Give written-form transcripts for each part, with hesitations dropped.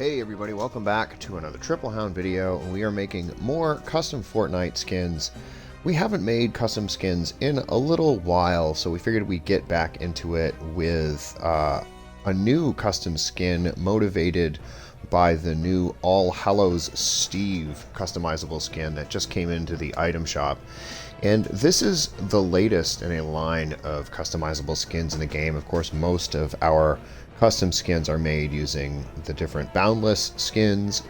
Hey everybody, welcome back to another Triple Hound video. We are making more custom Fortnite skins. We haven't made custom skins in a little while, so we figured we'd get back into it with a new custom skin motivated by the new ALL HALLOW'S STEVE customizable skin that just came into the item shop. And this is the latest in a line of customizable skins in the game. Of course, most of our custom skins are made using the different boundless skins.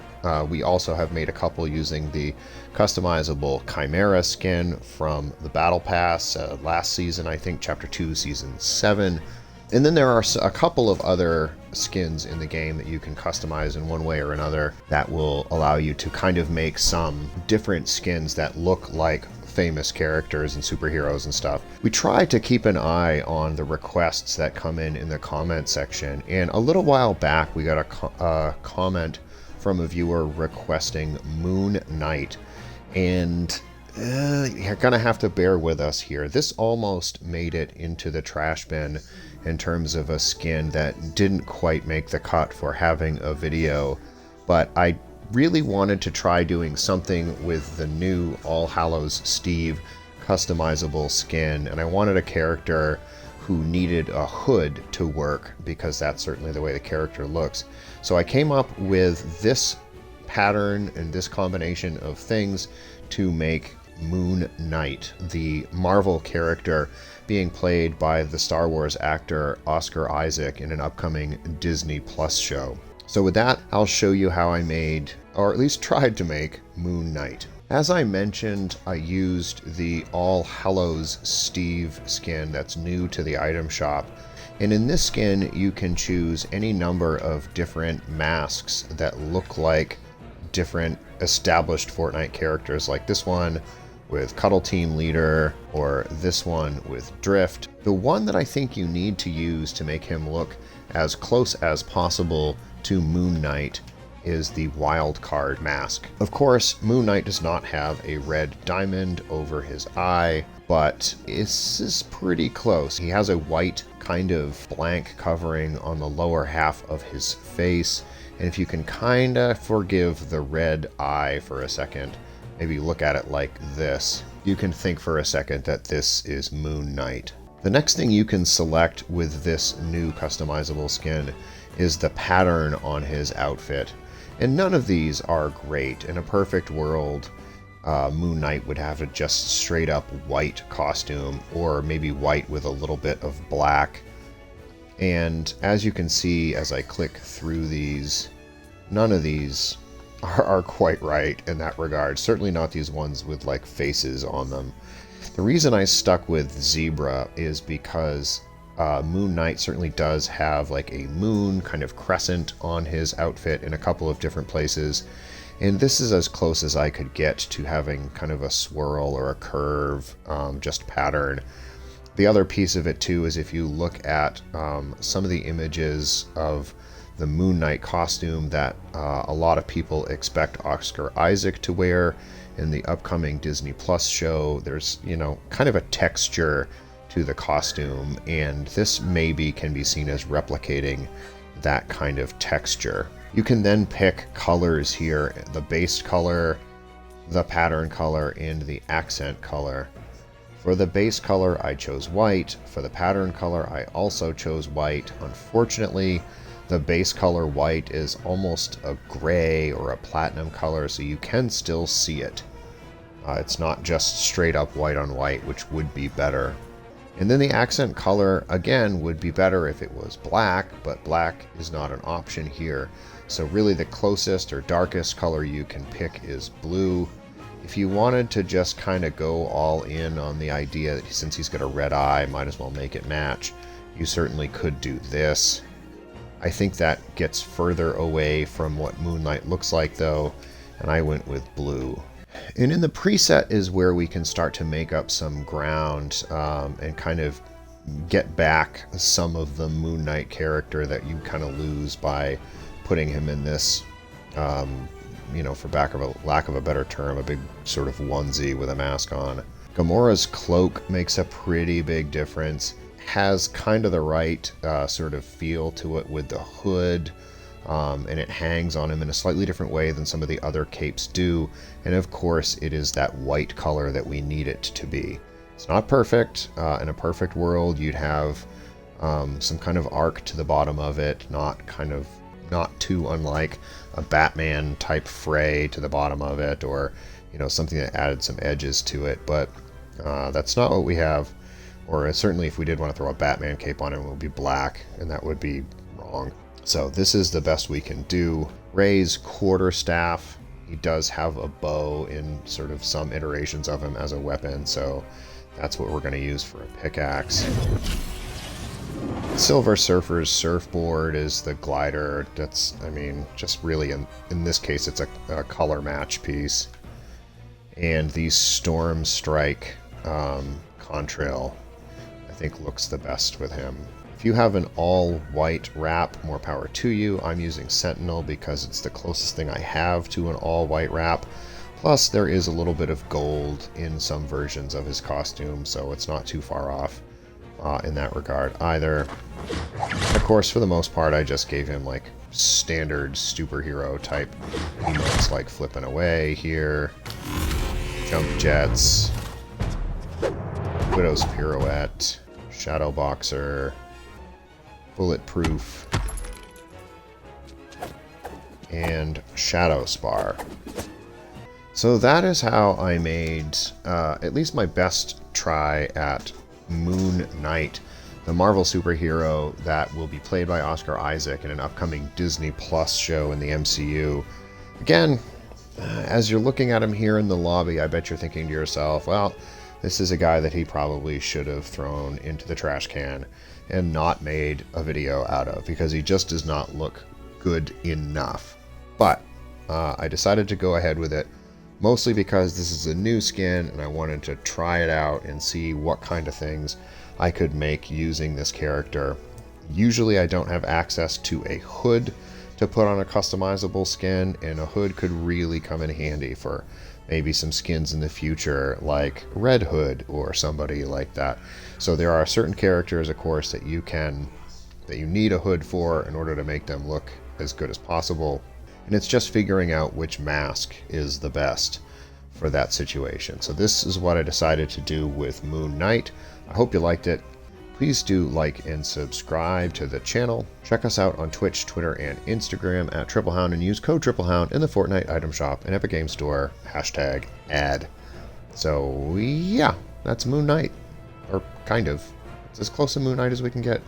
We also have made a couple using the customizable Chimera skin from the Battle Pass last season, I think Chapter 2, Season 7. And then there are a couple of other skins in the game that you can customize in one way or another that will allow you to kind of make some different skins that look like famous characters and superheroes and stuff. We try to keep an eye on the requests that come in the comment section, and a little while back we got a comment from a viewer requesting Moon Knight, and you're gonna have to bear with us here. This almost made it into the trash bin in terms of a skin that didn't quite make the cut for having a video, but I really wanted to try doing something with the new ALL HALLOW'S STEVE customizable skin, and I wanted a character who needed a hood to work because that's certainly the way the character looks. So I came up with this pattern and this combination of things to make Moon Knight, the Marvel character being played by the Star Wars actor Oscar Isaac in an upcoming Disney Plus show. So with that, I'll show you how I made, or at least tried to make, Moon Knight. As I mentioned, I used the ALL HALLOW'S STEVE skin that's new to the item shop. And in this skin, you can choose any number of different masks that look like different established Fortnite characters, like this one with Cuddle Team Leader, or this one with Drift. The one that I think you need to use to make him look as close as possible to Moon Knight is the wild card mask. Of course, Moon Knight does not have a red diamond over his eye, but this is pretty close. He has a white kind of blank covering on the lower half of his face, and if you can kind of forgive the red eye for a second, maybe look at it like this, you can think for a second that this is Moon Knight. The next thing you can select with this new customizable skin is the pattern on his outfit. And none of these are great. In a perfect world, Moon Knight would have a just straight up white costume, or maybe white with a little bit of black. And as you can see as I click through these, none of these are quite right in that regard. Certainly not these ones with like faces on them. The reason I stuck with zebra is because Moon Knight certainly does have like a moon kind of crescent on his outfit in a couple of different places, and this is as close as I could get to having kind of a swirl or a curve just pattern. The other piece of it too is if you look at some of the images of the Moon Knight costume that a lot of people expect Oscar Isaac to wear in the upcoming Disney Plus show, there's, you know, kind of a texture to the costume, and this maybe can be seen as replicating that kind of texture. You can then pick colors here, the base color, the pattern color, and the accent color. For the base color, I chose white. For the pattern color, I also chose white. Unfortunately, the base color white is almost a gray or a platinum color, so you can still see it. It's not just straight up white on white, which would be better. And then the accent color, again, would be better if it was black, but black is not an option here. So really the closest or darkest color you can pick is blue. If you wanted to just kind of go all in on the idea that since he's got a red eye, might as well make it match, you certainly could do this. I think that gets further away from what Moon Knight looks like though, and I went with blue. And in the preset is where we can start to make up some ground and kind of get back some of the Moon Knight character that you kind of lose by putting him in this, you know, for lack of a better term, a big sort of onesie with a mask on. Gamora's cloak makes a pretty big difference. Has kind of the right sort of feel to it with the hood, and it hangs on him in a slightly different way than some of the other capes do, and of course it is that white color that we need it to be. It's not perfect. In a perfect world you'd have some kind of arc to the bottom of it, not too unlike a Batman type fray to the bottom of it, or something that added some edges to it, but that's not what we have. Or certainly if we did want to throw a Batman cape on it, it would be black, and that would be wrong. So this is the best we can do. Ray's quarterstaff, he does have a bow in sort of some iterations of him as a weapon, so that's what we're going to use for a pickaxe. Silver Surfer's surfboard is the glider. That's, I mean, just really in this case it's a color match piece. And the Storm Strike contrail I think looks the best with him. If you have an all-white wrap, more power to you. I'm using Sentinel because it's the closest thing I have to an all-white wrap. Plus, there is a little bit of gold in some versions of his costume, so it's not too far off in that regard either. Of course, for the most part, I just gave him like standard superhero type emotes, like flipping away here, jump jets, Widow's pirouette, shadow boxer, bulletproof, and shadow spar. So that is how I made at least my best try at Moon Knight, the Marvel superhero that will be played by Oscar Isaac in an upcoming Disney Plus show in the MCU. Again, as you're looking at him here in the lobby, I bet you're thinking to yourself, well, this is a guy that he probably should have thrown into the trash can and not made a video out of, because he just does not look good enough. But I decided to go ahead with it, mostly because this is a new skin and I wanted to try it out and see what kind of things I could make using this character. Usually I don't have access to a hood to put on a customizable skin, and a hood could really come in handy for maybe some skins in the future, like Red Hood or somebody like that. So there are certain characters, of course, that you need a hood for in order to make them look as good as possible. And it's just figuring out which mask is the best for that situation. So this is what I decided to do with Moon Knight. I hope you liked it. Please do like and subscribe to the channel. Check us out on Twitch, Twitter, and Instagram at TripleHound, and use code TripleHound in the Fortnite Item Shop and Epic Games Store, #ad. So yeah, that's Moon Knight. Or kind of. It's as close to Moon Knight as we can get.